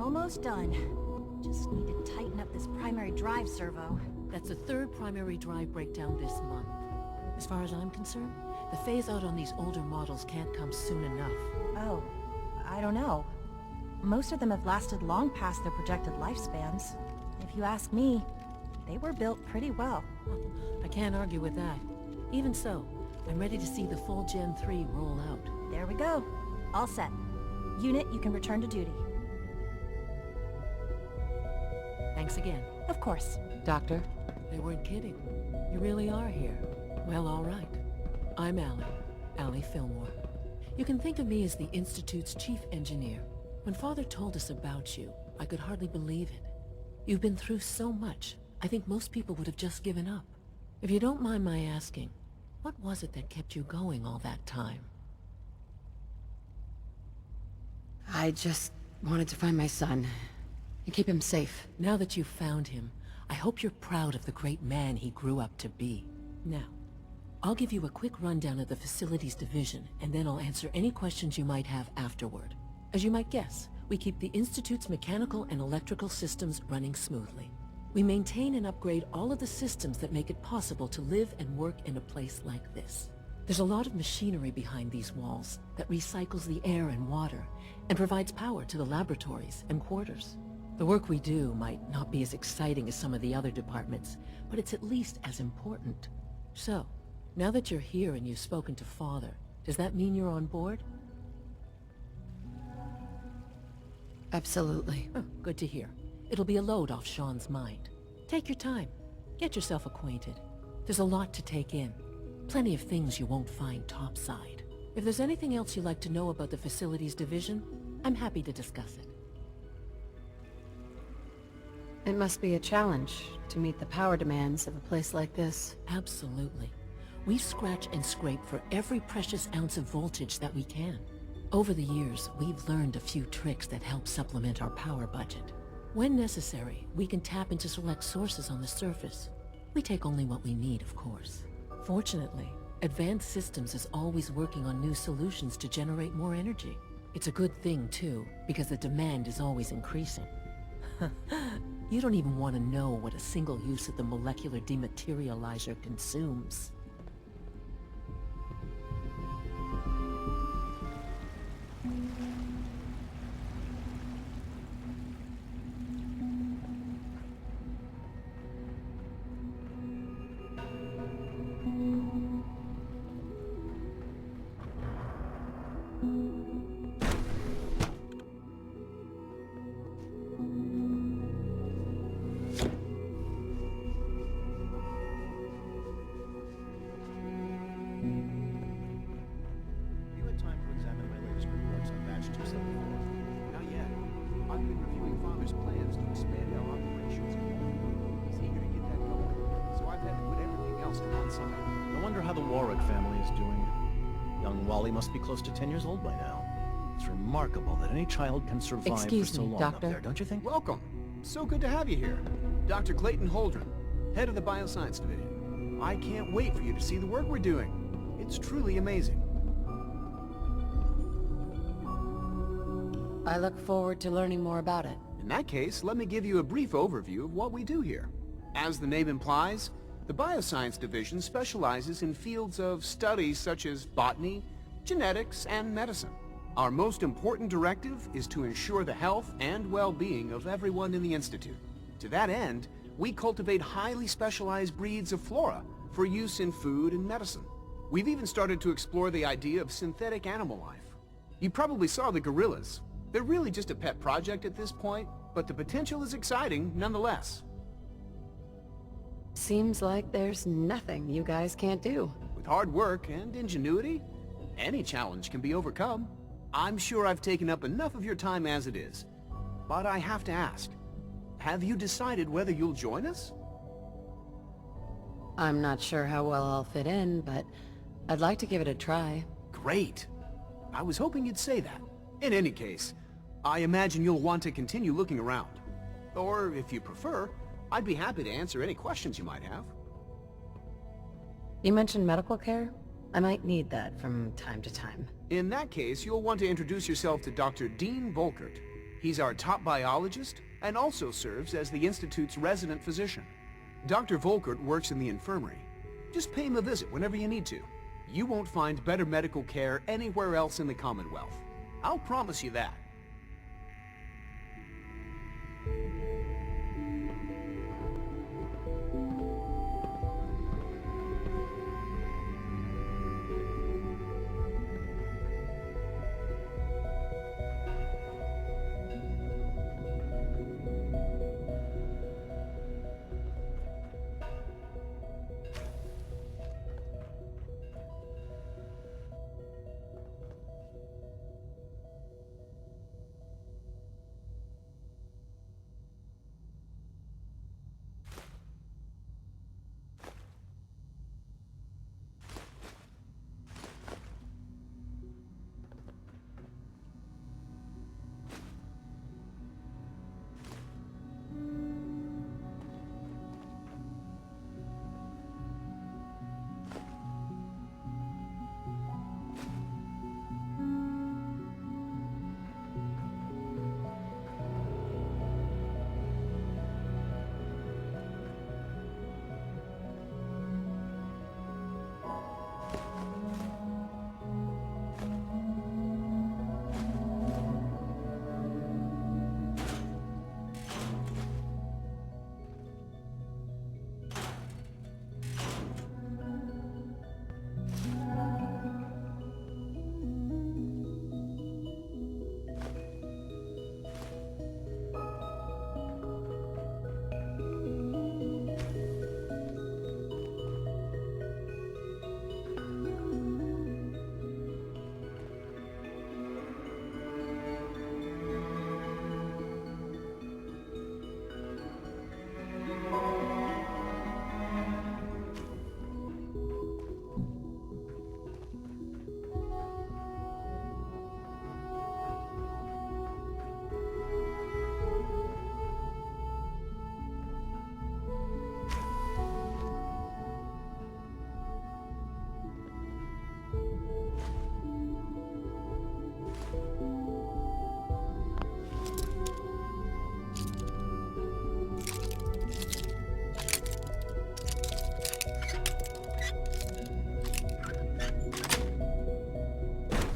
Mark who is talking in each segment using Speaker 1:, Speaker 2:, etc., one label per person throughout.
Speaker 1: Almost done. Just need to tighten up this primary drive servo.
Speaker 2: That's the third primary drive breakdown this month. As far as I'm concerned, the phase-out on these older models can't come soon enough.
Speaker 1: Oh, I don't know. Most of them have lasted long past their projected lifespans. If you ask me, they were built pretty well.
Speaker 2: I can't argue with that. Even so, I'm ready to see the full Gen 3 roll out.
Speaker 1: There we go. All set. Unit, you can return to duty.
Speaker 2: Thanks again.
Speaker 1: Of course.
Speaker 2: Doctor? They weren't kidding. You really are here. Well, all right. I'm Allie Fillmore. You can think of me as the Institute's chief engineer. When Father told us about you, I could hardly believe it. You've been through so much, I think most people would have just given up. If you don't mind my asking, what was it that kept you going all that time?
Speaker 3: I just wanted to find my son and keep him safe.
Speaker 2: Now that you've found him, I hope you're proud of the great man he grew up to be. Now, I'll give you a quick rundown of the Facilities Division, and then I'll answer any questions you might have afterward. As you might guess, we keep the Institute's mechanical and electrical systems running smoothly. We maintain and upgrade all of the systems that make it possible to live and work in a place like this. There's a lot of machinery behind these walls that recycles the air and water and provides power to the laboratories and quarters. The work we do might not be as exciting as some of the other departments, but it's at least as important. So, now that you're here and you've spoken to Father, does that mean you're on board?
Speaker 3: Absolutely.
Speaker 2: Oh, good to hear. It'll be a load off Sean's mind. Take your time. Get yourself acquainted. There's a lot to take in. Plenty of things you won't find topside. If there's anything else you'd like to know about the Facilities Division, I'm happy to discuss it.
Speaker 3: It must be a challenge to meet the power demands of a place like this.
Speaker 2: Absolutely. We scratch and scrape for every precious ounce of voltage that we can. Over the years, we've learned a few tricks that help supplement our power budget. When necessary, we can tap into select sources on the surface. We take only what we need, of course. Fortunately, Advanced Systems is always working on new solutions to generate more energy. It's a good thing, too, because the demand is always increasing. You don't even want to know what a single use of the molecular dematerializer consumes.
Speaker 4: Must be close to 10 years old by now. It's remarkable that any child can survive for so long up there, don't you think?
Speaker 5: Welcome. So good to have you here. Dr. Clayton Holdren, head of the Bioscience Division. I can't wait for you to see the work we're doing. It's truly amazing.
Speaker 3: I look forward to learning more about it.
Speaker 5: In that case, let me give you a brief overview of what we do here. As the name implies, the Bioscience Division specializes in fields of studies such as botany, genetics, and medicine. Our most important directive is to ensure the health and well-being of everyone in the Institute. To that end, we cultivate highly specialized breeds of flora for use in food and medicine. We've even started to explore the idea of synthetic animal life. You probably saw the gorillas. They're really just a pet project at this point, but the potential is exciting nonetheless.
Speaker 3: Seems like there's nothing you guys can't do.
Speaker 5: With hard work and ingenuity, any challenge can be overcome. I'm sure I've taken up enough of your time as it is. But I have to ask, have you decided whether you'll join us?
Speaker 3: I'm not sure how well I'll fit in, but I'd like to give it a try.
Speaker 5: Great. I was hoping you'd say that. In any case, I imagine you'll want to continue looking around. Or, if you prefer, I'd be happy to answer any questions you might have.
Speaker 3: You mentioned medical care? I might need that from time to time.
Speaker 5: In that case, you'll want to introduce yourself to Dr. Dean Volkert. He's our top biologist and also serves as the Institute's resident physician. Dr. Volkert works in the infirmary. Just pay him a visit whenever you need to. You won't find better medical care anywhere else in the Commonwealth. I'll promise you that.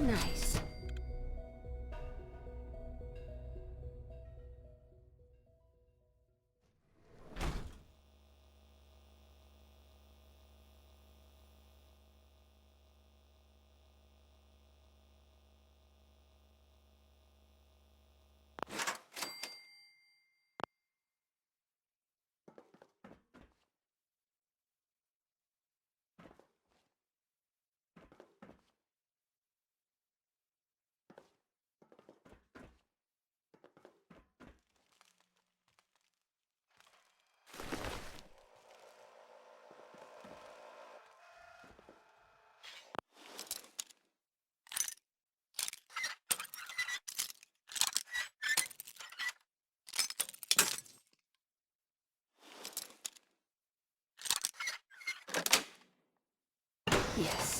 Speaker 3: Nice. Yes.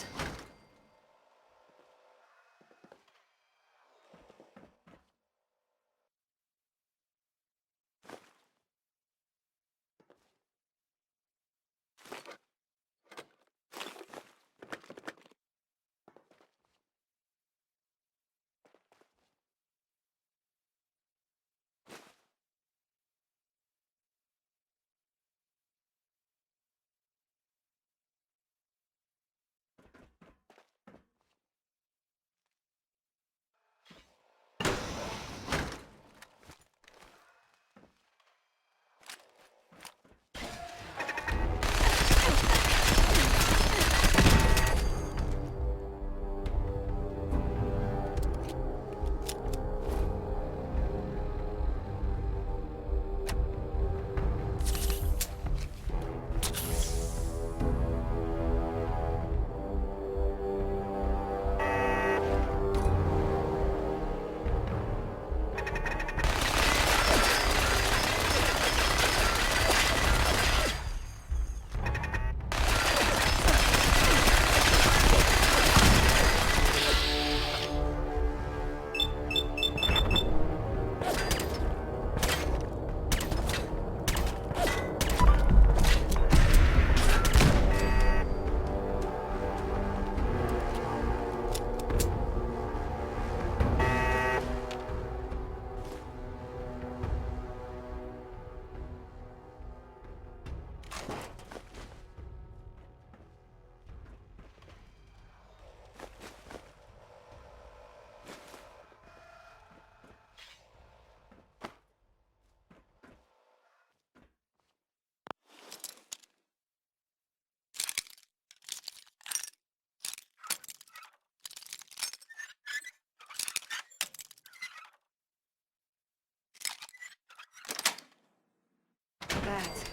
Speaker 3: That's it.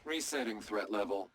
Speaker 6: Resetting threat level.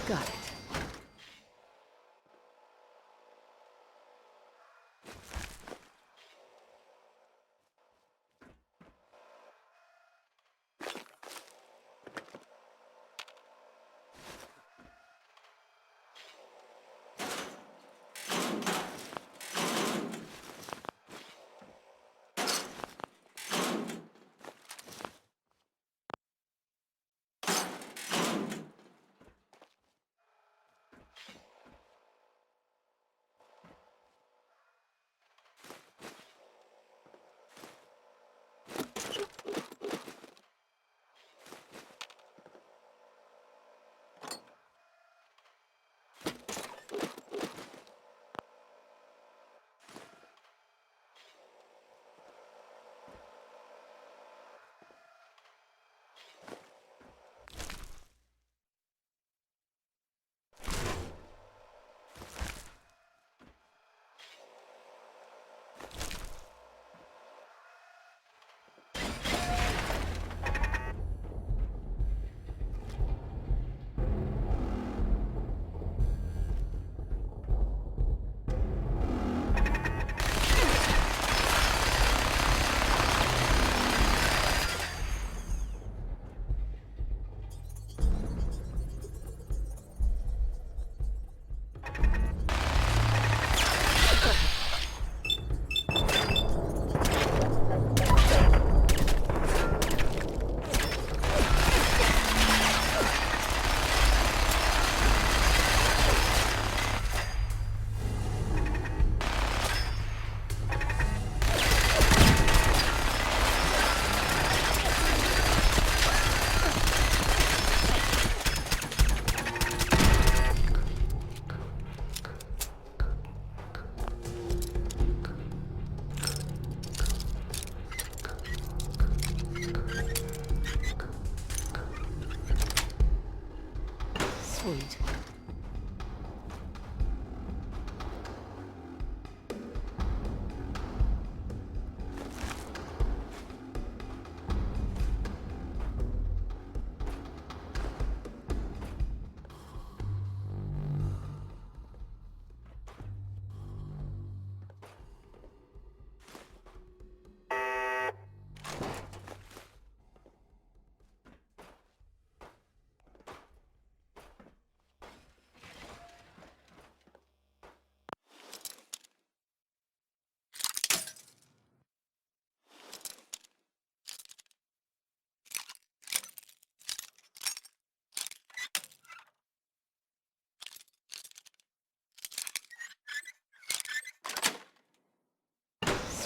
Speaker 3: Got it.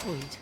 Speaker 2: Sweet.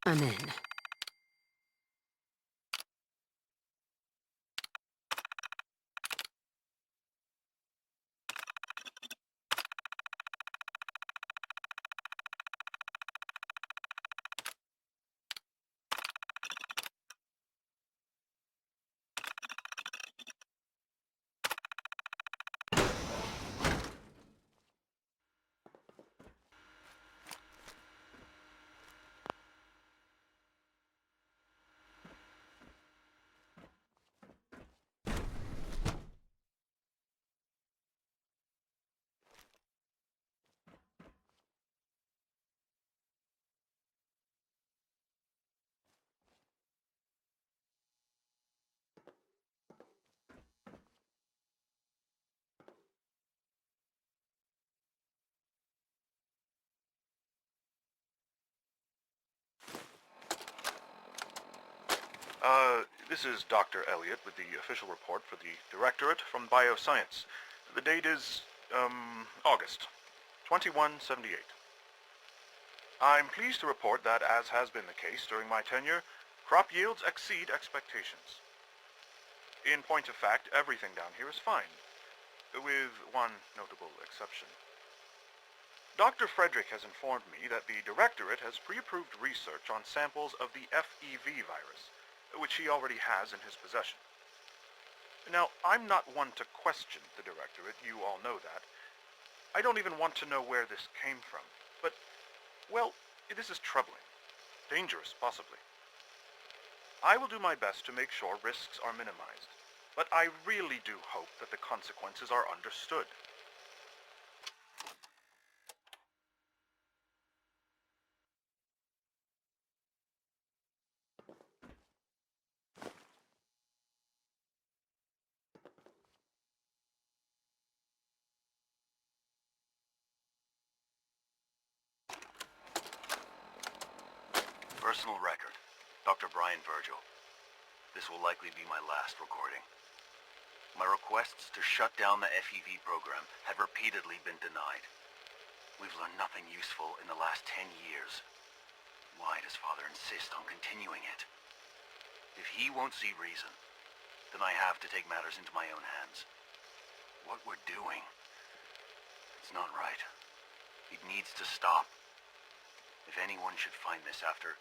Speaker 3: I'm in.
Speaker 7: This is Dr. Elliot with the official report for the Directorate from Bioscience. The date is, August 2178. I'm pleased to report that, as has been the case during my tenure, crop yields exceed expectations. In point of fact, everything down here is fine, with one notable exception. Dr. Frederick has informed me that the Directorate has pre-approved research on samples of the FEV virus, which he already has in his possession. Now, I'm not one to question the Directorate, you all know that. I don't even want to know where this came from, but, well, this is troubling. Dangerous, possibly. I will do my best to make sure risks are minimized, but I really do hope that the consequences are understood.
Speaker 8: personal record, Dr. Brian Virgil. This will likely be my last recording. My requests to shut down the FEV program have repeatedly been denied. We've learned nothing useful in the last 10 years. Why does Father insist on continuing it? If he won't see reason, then I have to take matters into my own hands. What we're doing, it's not right. It needs to stop. If anyone should find this after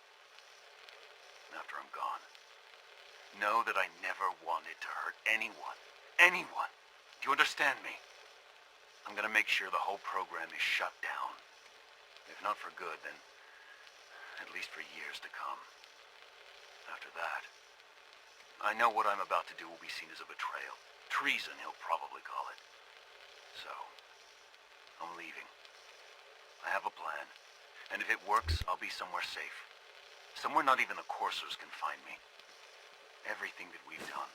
Speaker 8: I'm gone, know that I never wanted to hurt anyone. Anyone! Do you understand me? I'm gonna make sure the whole program is shut down. If not for good, then at least for years to come. After that, I know what I'm about to do will be seen as a betrayal. Treason, he'll probably call it. So, I'm leaving. I have a plan, and if it works, I'll be somewhere safe. Somewhere not even the coursers can find me. Everything that we've done,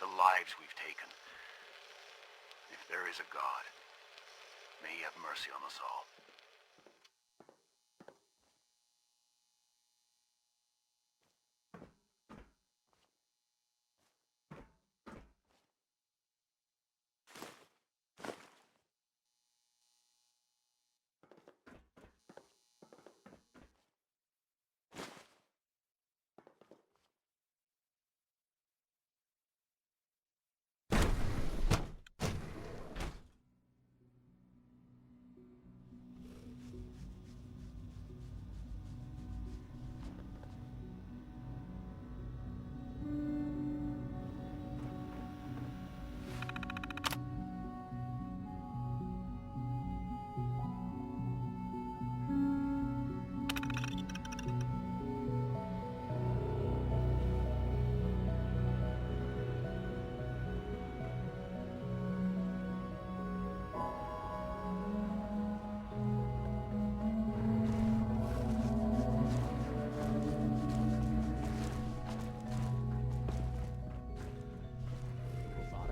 Speaker 8: the lives we've taken. If there is a God, may he have mercy on us all.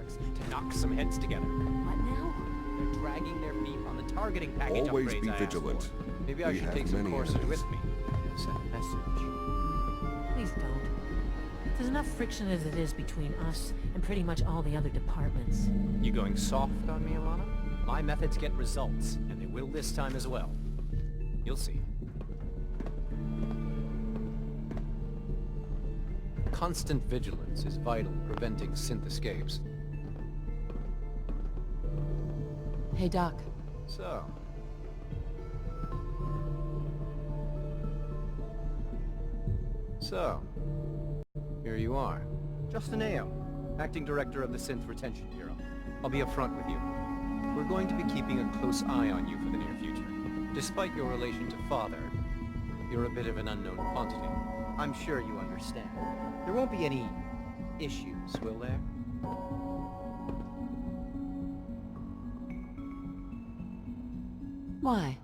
Speaker 9: To knock some heads together.
Speaker 2: What now?
Speaker 9: They're dragging their feet on the targeting package
Speaker 10: Always
Speaker 9: upgrades
Speaker 10: be
Speaker 9: I asked
Speaker 10: vigilant.
Speaker 9: for. Maybe I
Speaker 10: We
Speaker 9: should
Speaker 10: have
Speaker 9: take some
Speaker 10: many
Speaker 9: courses
Speaker 10: enemies.
Speaker 9: with me. Send a message.
Speaker 2: Please don't. There's enough friction as it is between us and pretty much all the other departments.
Speaker 9: You going soft on me, Alana? My methods get results, and they will this time as well. You'll see. Constant vigilance is vital in preventing synth escapes.
Speaker 3: Hey, Doc.
Speaker 9: So... here you are. Justin Ayo, Acting Director of the Synth Retention Bureau. I'll be upfront with you. We're going to be keeping a close eye on you for the near future. Despite your relation to Father, you're a bit of an unknown quantity. I'm sure you understand. There won't be any issues, will there?
Speaker 3: Why?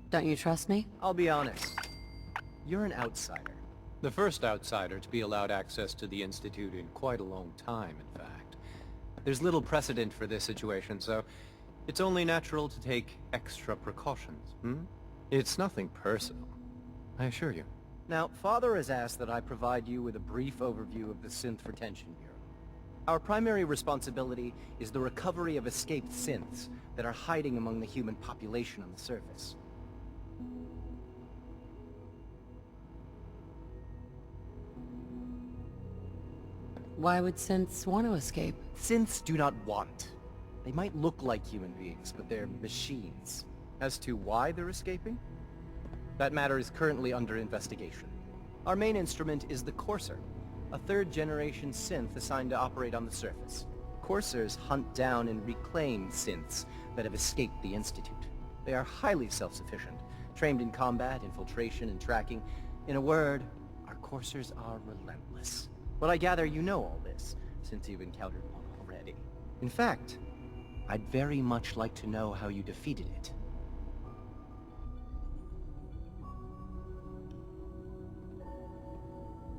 Speaker 3: Don't you trust me?
Speaker 9: I'll be honest. You're an outsider. The first outsider to be allowed access to the Institute in quite a long time, in fact. There's little precedent for this situation, so it's only natural to take extra precautions, It's nothing personal, I assure you. Now, Father has asked that I provide you with a brief overview of the Synth Retention Bureau. Our primary responsibility is the recovery of escaped synths that are hiding among the human population on the surface.
Speaker 3: Why would synths want to escape?
Speaker 9: Synths do not want. They might look like human beings, but they're machines. As to why they're escaping? That matter is currently under investigation. Our main instrument is the Courser, a third-generation synth assigned to operate on the surface. Coursers hunt down and reclaim synths that have escaped the Institute. They are highly self-sufficient, trained in combat, infiltration, and tracking. In a word, our Coursers are relentless. But I gather you know all this, since you've encountered one already. In fact, I'd very much like to know how you defeated it.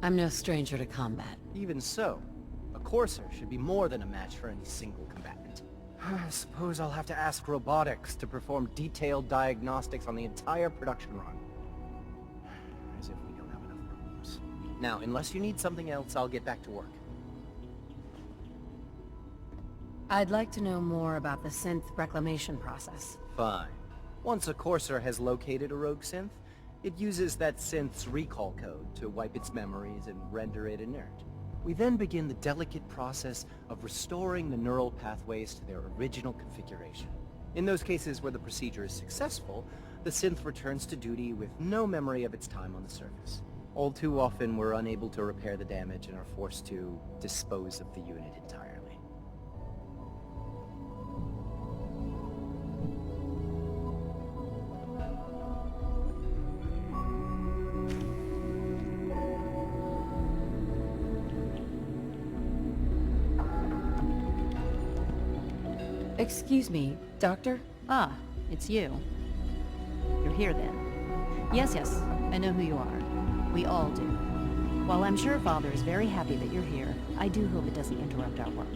Speaker 3: I'm no stranger to combat.
Speaker 9: Even so, a Courser should be more than a match for any single combatant. I suppose I'll have to ask robotics to perform detailed diagnostics on the entire production run. As if we don't have enough Now, unless you need something else, I'll get back to work.
Speaker 3: I'd like to know more about the synth reclamation process.
Speaker 9: Fine. Once a Courser has located a rogue synth, it uses that synth's recall code to wipe its memories and render it inert. We then begin the delicate process of restoring the neural pathways to their original configuration. In those cases where the procedure is successful, the synth returns to duty with no memory of its time on the surface. All too often, we're unable to repair the damage and are forced to dispose of the unit entirely.
Speaker 3: Excuse me, Doctor?
Speaker 10: Ah, it's you. You're here then. Yes, I know who you are. We all do. While I'm sure Father is very happy that you're here, I do hope it doesn't interrupt our work.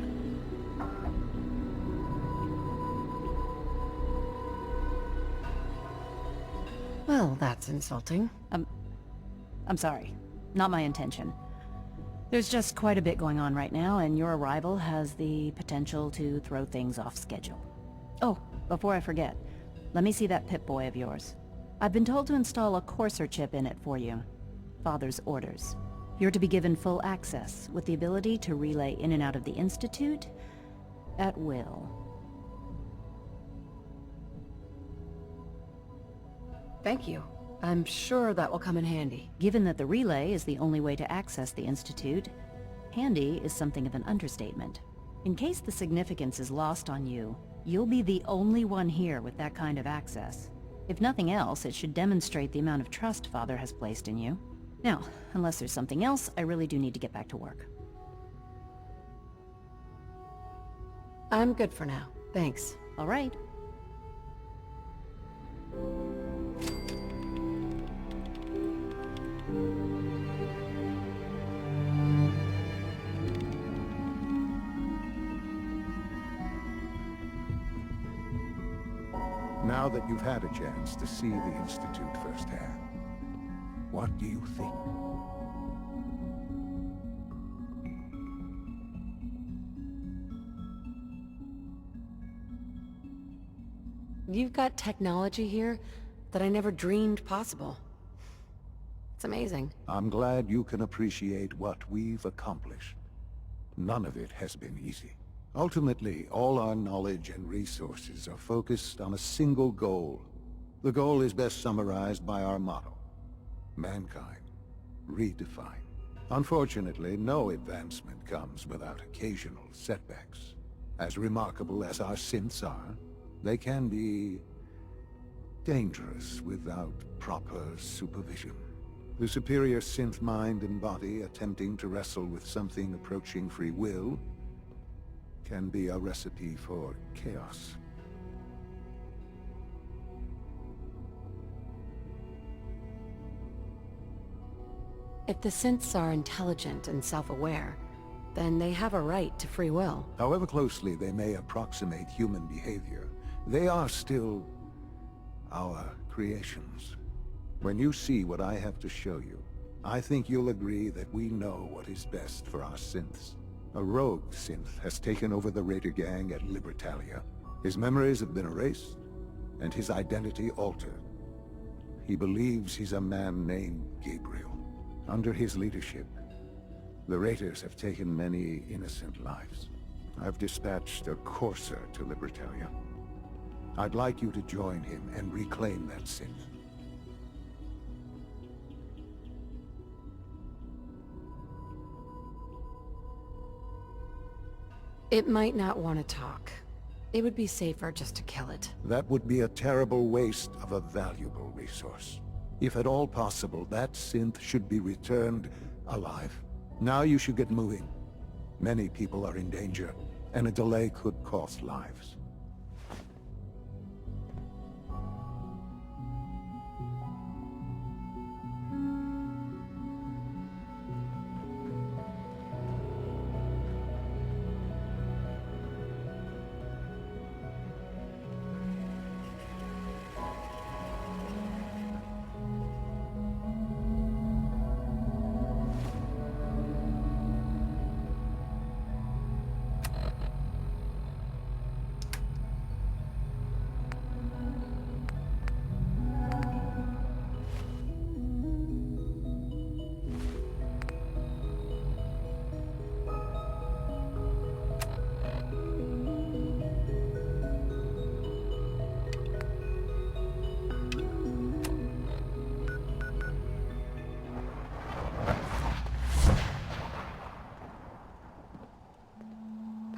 Speaker 3: Well, that's insulting.
Speaker 10: I'm sorry. Not my intention. There's just quite a bit going on right now, and your arrival has the potential to throw things off schedule. Oh, before I forget, let me see that Pip-Boy of yours. I've been told to install a Courser chip in it for you. Father's orders. You're to be given full access, with the ability to relay in and out of the Institute at will.
Speaker 3: Thank you. I'm sure that will come in handy.
Speaker 10: Given that the relay is the only way to access the Institute, handy is something of an understatement. In case the significance is lost on you, you'll be the only one here with that kind of access. If nothing else, it should demonstrate the amount of trust Father has placed in you. Now, unless there's something else, I really do need to get back to work.
Speaker 3: I'm good for now. Thanks.
Speaker 10: All right.
Speaker 11: Now that you've had a chance to see the Institute firsthand, what do you think?
Speaker 3: You've got technology here that I never dreamed possible. It's amazing.
Speaker 11: I'm glad you can appreciate what we've accomplished. None of it has been easy. Ultimately, all our knowledge and resources are focused on a single goal. The goal is best summarized by our motto: mankind, redefined. Unfortunately, no advancement comes without occasional setbacks. As remarkable as our synths are, they can be dangerous without proper supervision. The superior synth mind and body attempting to wrestle with something approaching free will can be a recipe for chaos.
Speaker 3: If the synths are intelligent and self-aware, then they have a right to free will.
Speaker 11: However closely they may approximate human behavior, they are still our creations. When you see what I have to show you, I think you'll agree that we know what is best for our synths. A rogue synth has taken over the Raider gang at Libertalia. His memories have been erased, and his identity altered. He believes he's a man named Gabriel. Under his leadership, the Raiders have taken many innocent lives. I've dispatched a Courser to Libertalia. I'd like you to join him and reclaim that synth.
Speaker 3: It might not want to talk. It would be safer just to kill it.
Speaker 11: That would be a terrible waste of a valuable resource. If at all possible, that synth should be returned alive. Now you should get moving. Many people are in danger, and a delay could cost lives.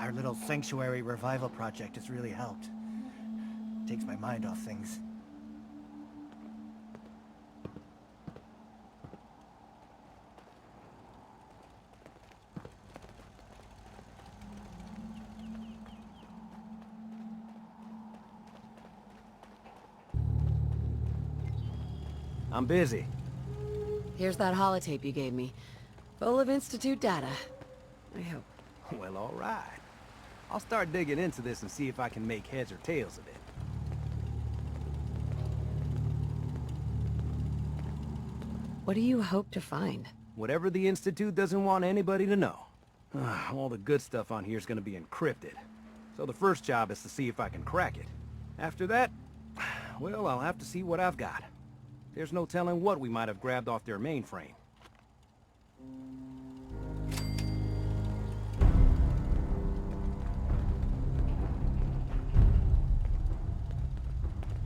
Speaker 12: Our little sanctuary revival project has really helped. Takes my mind off things. I'm busy.
Speaker 3: Here's that holotape you gave me. Full of Institute data. I hope.
Speaker 12: Well, all right. I'll start digging into this and see if I can make heads or tails of it.
Speaker 3: What do you hope to find?
Speaker 12: Whatever the Institute doesn't want anybody to know. All the good stuff on here is going to be encrypted. So the first job is to see if I can crack it. After that, well, I'll have to see what I've got. There's no telling what we might have grabbed off their mainframe.